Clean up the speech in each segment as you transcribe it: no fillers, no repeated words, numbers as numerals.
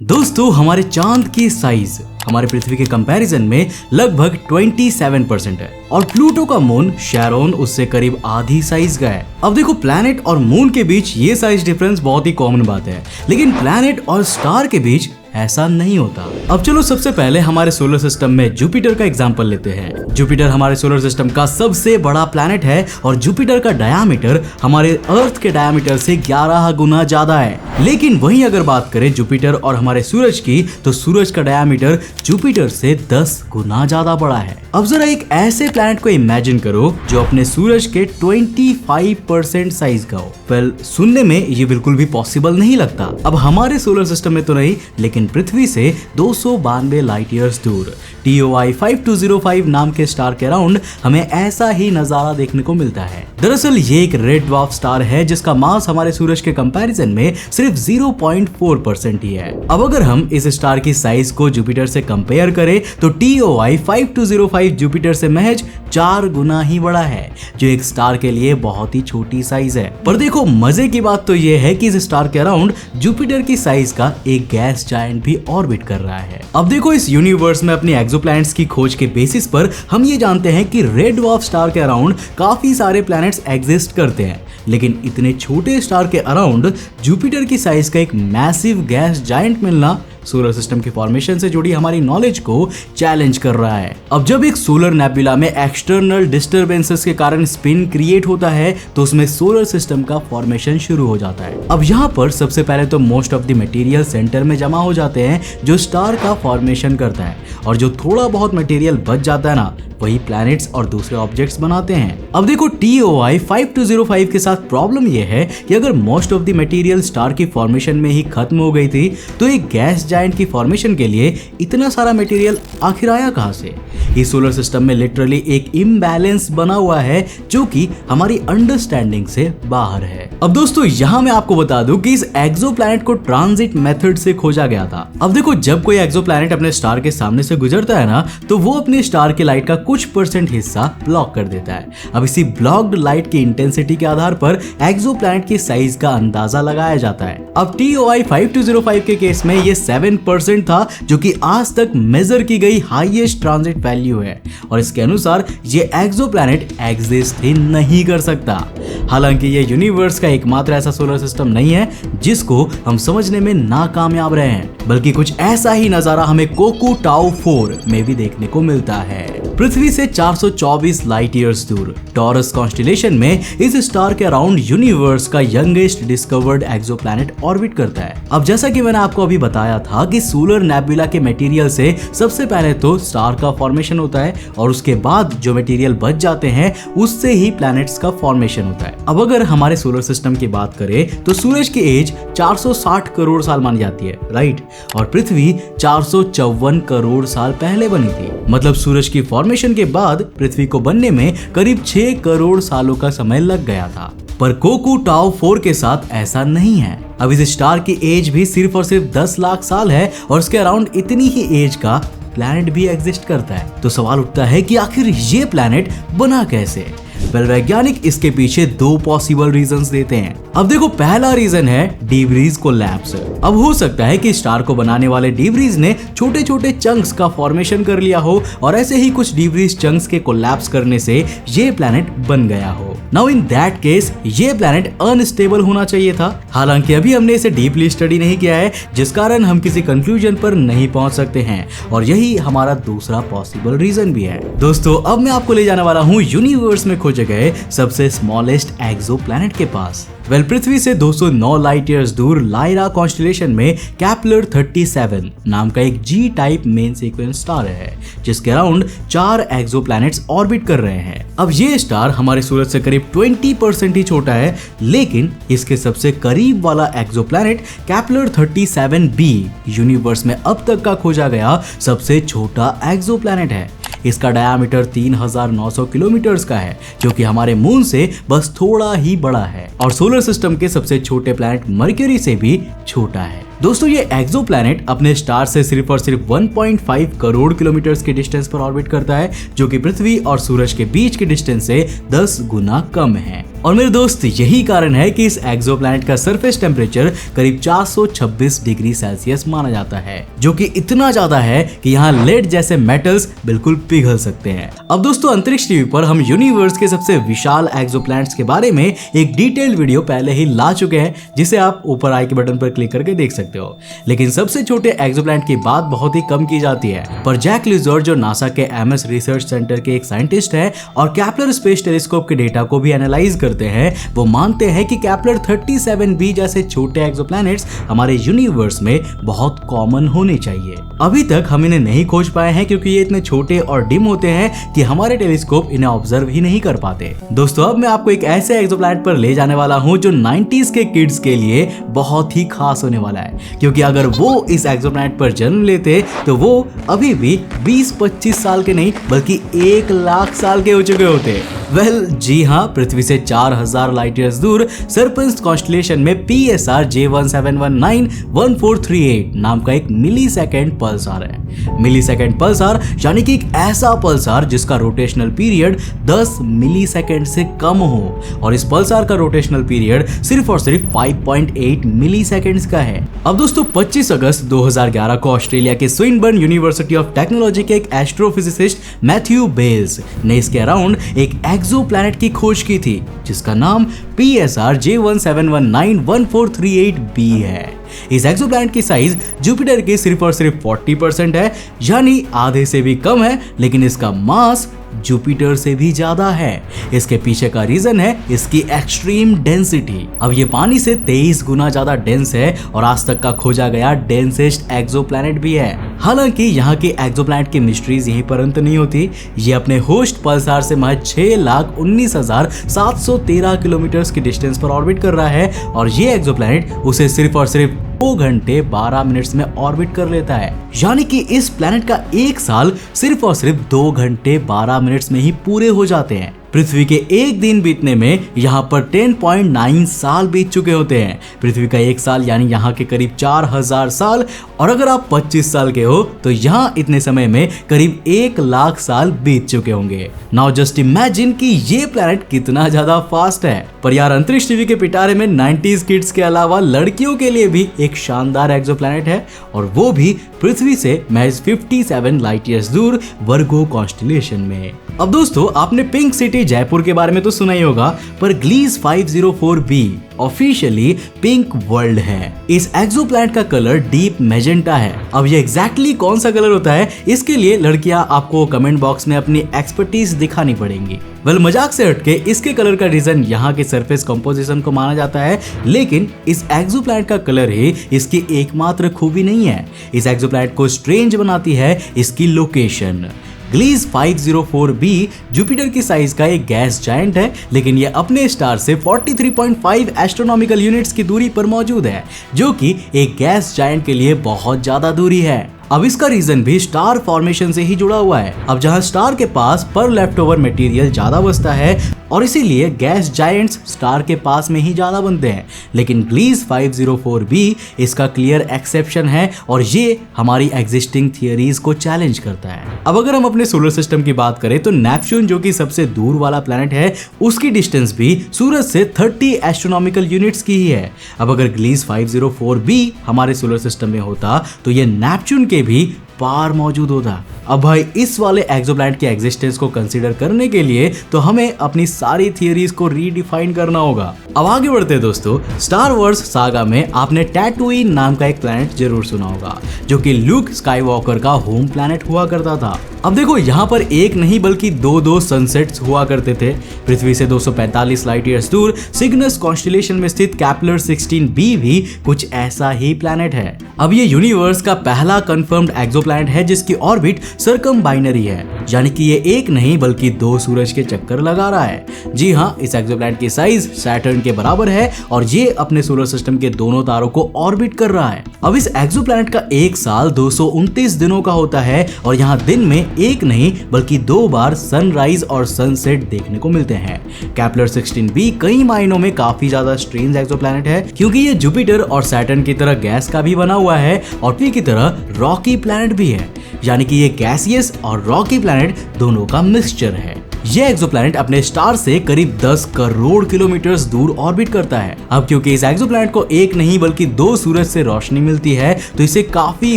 दोस्तों हमारे चांद की साइज हमारे पृथ्वी के कंपैरिजन में लगभग 27% है और प्लूटो का मून शैरोन उससे करीब आधी साइज का है। अब देखो प्लैनेट और मून के बीच ये साइज डिफरेंस बहुत ही कॉमन बात है, लेकिन प्लैनेट और स्टार के बीच ऐसा नहीं होता। अब चलो सबसे पहले हमारे सोलर सिस्टम में जुपिटर का एग्जांपल लेते हैं। जुपिटर हमारे सोलर सिस्टम का सबसे बड़ा प्लैनेट है और जुपिटर का डायामीटर हमारे अर्थ के डायामीटर से 11 गुना ज्यादा है। लेकिन वहीं अगर बात करें जुपिटर और हमारे सूरज की, तो सूरज का डायामीटर जुपिटर से 10 गुना ज्यादा बड़ा है। अब जरा एक ऐसे प्लैनेट को इमेजिन करो जो अपने सूरज के 25% साइज का हो। वेल, सुनने में ये बिल्कुल भी पॉसिबल नहीं लगता। अब हमारे सोलर सिस्टम में तो नहीं, लेकिन पृथ्वी से 292 लाइट ईयर्स दूर TOI 5205 नाम के स्टार के अराउंड हमें ऐसा ही नजारा देखने को मिलता है। दरअसल ये एक रेड ड्वार्फ स्टार है जिसका मास हमारे सूरज के कंपैरिजन में सिर्फ 0.4% ही है। अब अगर हम इस स्टार की साइज को जुपिटर से कंपेयर करें तो TOI 5205 जुपिटर से महज 4 गुना ही बड़ा है, जो एक स्टार के लिए बहुत ही छोटी साइज है। पर देखो मजे की बात तो ये है कि इस स्टार के अराउंड जुपिटर की साइज का एक गैस जायंट भी ऑर्बिट कर रहा है। अब देखो इस यूनिवर्स में अपनी एक्सोप्लैनेट्स की खोज के बेसिस पर हम ये जानते हैं कि रेड ड्वार्फ स्टार के अराउंड काफी सारे प्लैनेट्स एग्जिस्ट करते हैं, लेकिन इतने छोटे स्टार के अराउंड जुपिटर की साइज का एक मैसिव गैस जायंट मिलना सोलर सिस्टम के फॉर्मेशन से जुड़ी हमारी नॉलेज को चैलेंज कर रहा है। अब जब एक सोलर नेबुला में एक्सटर्नल डिस्टरबेंसेस के कारण स्पिन क्रिएट होता है तो उसमें सोलर सिस्टम का फॉर्मेशन शुरू हो जाता है। अब यहाँ पर सबसे पहले तो most of the material centre में जमा हो जाते हैं जो स्टार का फॉर्मेशन करता है, और जो थोड़ा बहुत मटेरियल बच जाता है ना, वही प्लैनेट्स और दूसरे ऑब्जेक्ट्स बनाते हैं। अब देखो TOI 5205 के साथ प्रॉब्लम यह है कि अगर most of the material star की फॉर्मेशन में ही खत्म हो गई थी तो एक गैस जायंट की फॉर्मेशन के लिए इतना सारा मटेरियल आखिर आया कहां से। इस सोलर सिस्टम में लिटरली एक इम्बैलेंस बना हुआ है जो कि हमारी अंडरस्टैंडिंग से बाहर है। अब दोस्तों यहाँ मैं आपको बता दूं कि इस एक्सोप्लैनेट को ट्रांजिट मेथड से खोजा गया था। अब देखो जब कोई एक्सोप्लैनेट अपने स्टार के सामने से गुजरता है ना, तो वो अपने स्टार की लाइट का कुछ % हिस्सा ब्लॉक कर देता है। अब इसी ब्लॉक्ड लाइट की इंटेंसिटी के आधार पर एक्सोप्लैनेट की साइज का अंदाजा लगाया जाता है। अब TOI 5205 के केस में ये 7% था, जो कि आज तक मेजर की गई हाईएस्ट ट्रांजिट वैल्यू है, और इसके अनुसार ये एक्सोप्लैनेट एग्जिस्ट ही नहीं कर सकता। हालांकि ये यूनिवर्स का एकमात्र ऐसा सोलर सिस्टम नहीं है जिसको हम समझने में नाकामयाब रहे हैं, बल्कि कुछ ऐसा ही नजारा हमें कोकू टाउ 4 में भी देखने को मिलता है। पृथ्वी से 424 लाइट ईयर्स दूर टॉरस कॉन्स्टेलेशन में इस स्टार के अराउंड यूनिवर्स का यंगेस्ट डिस्कवर्ड एक्सोप्लैनेट ऑर्बिट करता है। अब जैसा कि मैंने आपको अभी बताया था कि सोलर नेबुला के मटेरियल से सबसे पहले तो स्टार का फॉर्मेशन होता है, और उसके बाद जो मटेरियल बच जाते हैं उससे ही प्लैनेट्स का फॉर्मेशन होता है। अब अगर हमारे सोलर सिस्टम की बात करें तो सूरज की एज 460 करोड़ साल मानी जाती है, राइट, और पृथ्वी 454 करोड़ साल पहले बनी थी। मतलब सूरज की फॉर्मेशन के बाद पृथ्वी को बनने में करीब 6 करोड़ सालों का समय लग गया था। पर कोकू टाउ 4 के साथ ऐसा नहीं है। अब इस स्टार की एज भी सिर्फ और सिर्फ 10 लाख साल है, और उसके अराउंड इतनी ही एज का प्लैनेट भी एग्जिस्ट करता है। तो सवाल उठता है कि आखिर ये प्लैनेट बना कैसे। वैज्ञानिक इसके पीछे 2 पॉसिबल रीजंस देते हैं। अब देखो पहला रीजन है डीब्रीज कोलैप्स। अब हो सकता है कि स्टार को बनाने वाले डीब्रीज ने छोटे छोटे चंक्स का फॉर्मेशन कर लिया हो, और ऐसे ही कुछ डीब्रीज चंक्स के कोलैप्स करने से ये प्लैनेट बन गया हो। नाउ इन दैट केस ये प्लैनेट अनस्टेबल होना चाहिए था। हालांकि अभी हमने इसे डीपली स्टडी नहीं किया है, जिस कारण हम किसी कंक्लूजन पर नहीं पहुंच सकते हैं, और यही हमारा दूसरा पॉसिबल रीजन भी है। दोस्तों अब मैं आपको ले जाने वाला हूँ यूनिवर्स में खोजे गए सबसे स्मॉलेस्ट एक्सोप्लैनेट के पास। पृथ्वी से 209 लाइट ईयर्स दूर लायरा कॉन्स्टेलेशन में कैप्लर 37 नाम का एक G type main sequence star है, जिसके अराउंड 4 एक्सोप्लैनेट्स ऑर्बिट कर रहे हैं। अब ये स्टार हमारे सूरज से करीब 20% ही छोटा है, लेकिन इसके सबसे करीब वाला एक्सोप्लैनेट कैप्लर 37b यूनिवर्स में अब तक का खोजा गया सबसे छोटा एक्सोप्लैनेट है। इसका डायामीटर 3900 किलोमीटर का है, जो कि हमारे मून से बस थोड़ा ही बड़ा है, और सोलर सिस्टम के सबसे छोटे प्लैनेट मरक्यूरी से भी छोटा है। दोस्तों ये एक्सोप्लैनेट अपने स्टार से सिर्फ और सिर्फ 1.5 करोड़ किलोमीटर के डिस्टेंस पर ऑर्बिट करता है, जो कि पृथ्वी और सूरज के बीच के डिस्टेंस से 10 गुना कम है। और मेरे दोस्त यही कारण है कि इस एक्सोप्लैनेट का सरफेस टेम्परेचर करीब 426 डिग्री सेल्सियस माना जाता है, जो कि इतना ज्यादा है कि यहाँ लेड जैसे मेटल्स बिल्कुल पिघल सकते हैं। अब दोस्तों अंतरिक्ष टीवी पर हम यूनिवर्स के सबसे विशाल एक्सोप्लैनेट्स के बारे में एक डिटेल्ड वीडियो पहले ही ला चुके हैं, जिसे आप ऊपर आई के बटन पर क्लिक करके देख सकते हो। लेकिन सबसे छोटे एक्सोप्लैनेट की बात बहुत ही कम की जाती है। पर जैक लिजर्ड जो नासा के एमएस रिसर्च सेंटर के एक साइंटिस्ट है और केपलर स्पेस टेलीस्कोप के डेटा को भी एनालाइज करते हैं, वो मानते हैं कि केपलर 37b जैसे छोटे एक्सोप्लैनेट्स हमारे यूनिवर्स में बहुत कॉमन होने चाहिए। अभी तक हम इन्हें नहीं खोज पाए हैं क्योंकि ये इतने छोटे और डिम होते हैं कि हमारे टेलीस्कोप इन्हें ऑब्जर्व ही नहीं कर पाते। दोस्तों अब मैं आपको एक ऐसे एक्सोप्लैनेट पर ले जाने वाला हूं जो 90s के किड्स के लिए बहुत ही खास होने वाला है, क्योंकि अगर वो इस एक्सोप्लैनेट पर जन्म लेते तो वो अभी भी 20-25 साल के नहीं बल्कि 1 लाख साल के हो चुके होते। जी हाँ, पृथ्वी से 4000 लाइट ईयर्स दूर सर्पेंस कॉन्स्टेलेशन में PSR J17191438 नाम का एक मिलीसेकंड पल्सार है। मिलीसेकंड पल्सार यानी कि एक ऐसा पल्सार जिसका रोटेशनल पीरियड 10 मिलीसेकंड से कम हो, और इस पल्सार का रोटेशनल पीरियड सिर्फ और सिर्फ 5.8 मिलीसेकंड्स का है। अब दोस्तों 25 अगस्त 2011 को ऑस्ट्रेलिया के स्विनबर्न यूनिवर्सिटी ऑफ टेक्नोलॉजी के एक एस्ट्रोफिजिसिस्ट मैथ्यू बेल्स ने इसके अराउंड एक एक्सोप्लैनेट की खोज की थी, जिसका नाम PSR J17191438b है। इस एक्सोप्लैनेट की साइज जुपिटर की सिर्फ और सिर्फ 40% है, यानी आधे से भी कम है, लेकिन इसका मास जुपिटर से भी ज्यादा है। इसके पीछे का रीजन है इसकी एक्सट्रीम डेंसिटी। अब ये पानी से 23 गुना ज्यादा डेंस है और आज तक का खोजा गया डेंसेस्ट एक्सोप्लैनेट भी है। हालांकि यहाँ के एक्सोप्लैनेट की मिस्ट्रीज यहीं पर अंत नहीं होती। ये अपने होस्ट पल्सार से महज 6,19,713 किलोमीटर की डिस्टेंस पर ऑर्बिट कर रहा है, और ये एक्सोप्लैनेट उसे सिर्फ और सिर्फ 2 घंटे 12 मिनट्स में ऑर्बिट कर लेता है। यानी कि इस प्लेनेट का एक साल सिर्फ और सिर्फ 2 घंटे 12 मिनट्स में ही पूरे हो जाते हैं। पृथ्वी के एक दिन बीतने में यहाँ पर 10.9 साल बीत चुके होते हैं। पृथ्वी का एक साल यानी यहाँ के करीब 4000 साल, और अगर आप 25 साल के हो तो यहाँ इतने समय में करीब 1 लाख साल बीत चुके होंगे। नाउ जस्ट इमेजिन कि ये प्लेनेट कितना ज्यादा फास्ट है। पर यार अंतरिक्ष टीवी के पिटारे में 90s किड्स के अलावा लड़कियों के लिए भी एक शानदार एक्सोप्लैनेट है, और वो भी पृथ्वी से महज 57 लाइट ईयर्स दूर वर्गो कॉन्स्टेलेशन में। अब दोस्तों आपने पिंक सिटी जयपुर के बारे में तो सुना ही होगा, पर Gliese 504b officially pink world है। इस एक्सोप्लैनेट का कलर डीप मैजेंटा है। अब ये एग्जैक्टली कौन सा कलर होता है, इसके लिए लड़कियां आपको कमेंट बॉक्स में अपनी एक्सपर्टीज दिखानी पड़ेंगी। मजाक से हटके इसके कलर का रीजन यहाँ के सरफेस कंपोजिशन को माना जाता है, लेकिन इस एक्सोप्लैनेट का कलर ही इसकी एकमात्र खूबी नहीं है। इस एक्सोप्लैनेट को स्ट्रेंज बनाती है इसकी लोकेशन। ग्लीस 504b जुपिटर की साइज का एक गैस जायंट है, लेकिन यह अपने स्टार से 43.5 एस्ट्रोनॉमिकल यूनिट्स की दूरी पर मौजूद है, जो कि एक गैस जायंट के लिए बहुत ज्यादा दूरी है। अब इसका रीजन भी स्टार फॉर्मेशन से ही जुड़ा हुआ है। अब जहां स्टार के पास पर लेफ्ट ओवर मटेरियल ज्यादा बचता है, और इसीलिए गैस जायंट्स स्टार के पास में ही ज्यादा बनते हैं, लेकिन ग्लीस 504b इसका क्लियर एक्सेप्शन है, और ये हमारी एग्जिस्टिंग थियरीज को चैलेंज करता है। अब अगर हम अपने सोलर सिस्टम की बात करें तो नेपच्यून जो कि सबसे दूर वाला प्लैनेट है, उसकी डिस्टेंस भी सूरज से 30 एस्ट्रोनॉमिकल यूनिट्स की ही है। अब अगर ग्लीस 504b हमारे सोलर सिस्टम में होता तो ये नेपच्यून के भी पार मौजूद होता। अब भाई इस वाले एक्सोप्लैनेट के एग्जिस्टेंस को कंसीडर करने के लिए तो हमें अपनी सारी थियरीज को रीडिफाइन करना होगा। अब आगे बढ़ते हैं दोस्तों, स्टार वॉर्स सागा में आपने टैटूइन नाम का एक प्लैनेट जरूर सुना होगा, जो कि ल्यूक स्काईवॉकर का होम प्लैनेट हुआ करता था। अब देखो यहाँ पर एक नहीं बल्कि दो सनसेट्स हुआ करते थे। पृथ्वी से 245 लाइट ईयर्स दूर सिग्नस कॉन्स्टेलेशन में स्थित केपलर 16b भी कुछ ऐसा ही प्लैनेट है। अब ये यूनिवर्स का पहला कंफर्म्ड एक्सोप्लैनेट है जिसकी ऑर्बिट सर्कम बाइनरी है, यानी कि ये एक नहीं बल्कि 2 सूरज के चक्कर लगा रहा है। जी हाँ, इस एक्सोप्लैनेट की साइज सैटर्न के बराबर है, और ये अपने सोलर सिस्टम के दोनों तारों को ऑर्बिट कर रहा है। अब इस एक्सोप्लैनेट का एक साल 229 दिनों का होता है, और यहाँ दिन में एक नहीं बल्कि 2 बार सनराइज और सनसेट देखने को मिलते हैं। केपलर 16b कई मायनों में काफी ज्यादा स्ट्रेंज एक्सोप्लैनेट है, क्योंकि ये जुपिटर और सैटर्न की तरह गैस का भी बना हुआ है और पृथ्वी की तरह रॉकी प्लैनेट भी है, यानी कि ये गैसियस और रॉकी प्लैनेट दोनों का मिक्सचर है। ये एक्सोप्लैनेट अपने स्टार से करीब 10 करोड़ किलोमीटर दूर ऑर्बिट करता है। अब क्योंकि इस एक्सोप्लैनेट को एक नहीं बल्कि 2 सूरज से रोशनी मिलती है तो इसे काफी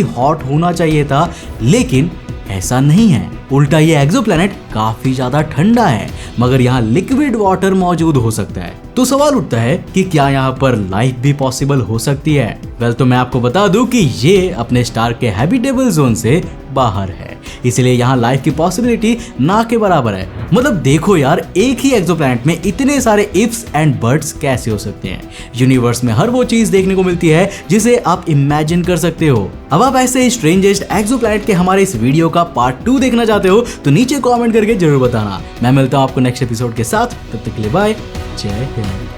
हॉट होना चाहिए था, लेकिन ऐसा नहीं है। उल्टा ये एक्सोप्लैनेट काफी ज्यादा ठंडा है, मगर यहाँ लिक्विड वाटर मौजूद हो सकता है। तो सवाल उठता है कि क्या यहाँ पर लाइफ भी पॉसिबल हो सकती है? वेल, तो मैं आपको बता दूं कि ये अपने स्टार के हैबिटेबल जोन से बाहर है, इसलिए यहाँ लाइफ की पॉसिबिलिटी ना के बराबर है। मतलब देखो यार, एक ही एक्सोप्लैनेट में इतने सारे इफ्स एंड बट्स कैसे हो सकते हैं? यूनिवर्स में हर वो चीज देखने को मिलती है जिसे आप इमेजिन कर सकते हो। अब आप ऐसे स्ट्रेंजेस्ट एक्सोप्लैनेट के हमारे इस वीडियो का पार्ट 2 देखना चाहते हो तो नीचे कमेंट करके जरूर बताना। मैं मिलता हूँ आपको नेक्स्ट एपिसोड के साथ, तब तक के लिए बाय, जय हिंद।